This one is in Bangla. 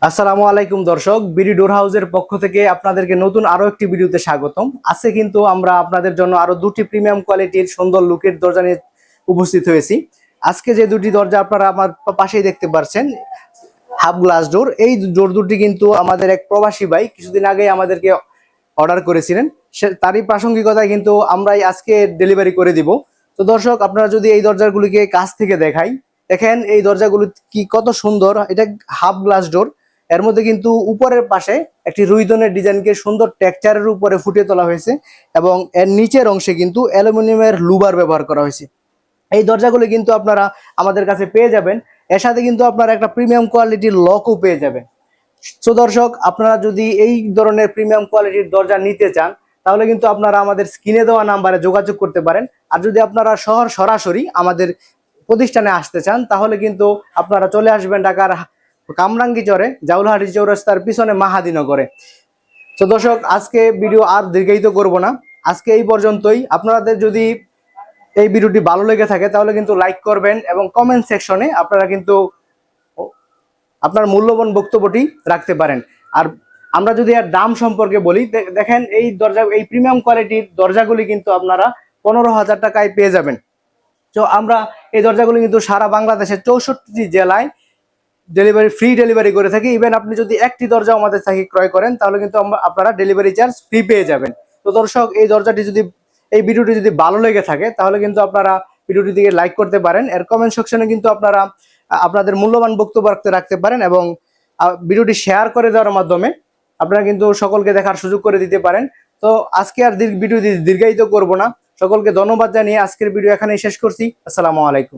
আসসালামু আলাইকুম দর্শক, বিডি ডোর হাউসের পক্ষ থেকে আপনাদেরকে নতুন আরো একটি ভিডিওতে স্বাগতম। আজকে কিন্তু আমরা আপনাদের জন্য আরো দুটি প্রিমিয়াম কোয়ালিটির সুন্দর লুকের দরজা নিয়ে উপস্থিত হয়েছি। আজকে যে দুটি দরজা আপনারা আমার পাশেই দেখতে পাচ্ছেন, হাফ গ্লাস ডোর, এই ডোর দুটি কিন্তু আমাদের এক প্রবাসী ভাই কিছুদিন আগে আমাদেরকে অর্ডার করেছিলেন। তারই প্রাসঙ্গিকতায় কিন্তু আমরাই আজকে ডেলিভারি করে দিব। তো দর্শক, আপনারা যদি এই দরজাগুলিকে কাছ থেকে দেখাই, দেখেন এই দরজাগুলো কি কত সুন্দর। এটা হাফ গ্লাস ডোর, এর মধ্যে কিন্তু উপরের পাশে একটি রুইদনের ডিজাইনকে সুন্দর টেক্সচারের উপরে ফুটিয়ে তোলা হয়েছে এবং এর নিচের অংশে কিন্তু অ্যালুমিনিয়ামের লুবার ব্যবহার করা হয়েছে। এই দরজাগুলি কিন্তু আপনারা আমাদের কাছে পেয়ে যাবেন। এর সাথে কিন্তু আপনারা একটা প্রিমিয়াম কোয়ালিটির লকও পেয়ে যাবেন। তো দর্শক, আপনারা যদি এই ধরনের প্রিমিয়াম কোয়ালিটির দরজা নিতে চান, তাহলে কিন্তু আপনারা আমাদের স্ক্রিনে দেওয়া নাম্বারে যোগাযোগ করতে পারেন। আর যদি আপনারা সরাসরি আমাদের প্রতিষ্ঠানে আসতে চান, তাহলে কিন্তু আপনারা চলে আসবেন ঢাকার কামরাঙ্গি চরে, জাউলহাটি চৌরাস্তার পিছনে মাহাদিনগরে। তো দর্শক, আজকে ভিডিও আর দীর্ঘায়িত করব না, আজকে এই পর্যন্তই। আপনাদের যদি এই ভিডিওটি ভালো লেগে থাকে তাহলে কিন্তু লাইক করবেন এবং কমেন্ট সেকশনে আপনারা কিন্তু আপনার মূল্যবান বক্তব্যটি রাখতে পারেন। আর আমরা যদি এর দাম সম্পর্কে বলি, দেখেন এই দরজা, এই প্রিমিয়াম কোয়ালিটির দরজাগুলি কিন্তু আপনারা 15,000 টাকায় পেয়ে যাবেন। তো আমরা এই দরজাগুলি কিন্তু সারা বাংলাদেশের 64টি জেলায় ফ্রি ডেলিভারি করে থাকি। ইভেন আপনি যদি একটি দরজা আমাদের থেকে ক্রয় করেন, তাহলে কিন্তু আপনারা ডেলিভারি চার্জ ফ্রি পেয়ে যাবেন। তো দর্শক, এই ভিডিওটি যদি ভালো লেগে থাকে, তাহলে কিন্তু আপনারা ভিডিওটি দিকে লাইক করতে পারেন। এর কমেন্ট সেকশনে কিন্তু আপনারা আপনাদের মূল্যবান বক্তব্য রাখতে পারেন এবং ভিডিওটি শেয়ার করে দেওয়ার মাধ্যমে আপনারা কিন্তু সকলকে দেখার সুযোগ করে দিতে পারেন। তো আজকে আর ভিডিও দীর্ঘায়িত করব না, সকলকে ধন্যবাদ জানিয়ে আজকের ভিডিও এখানেই শেষ করছি। আসসালামু আলাইকুম।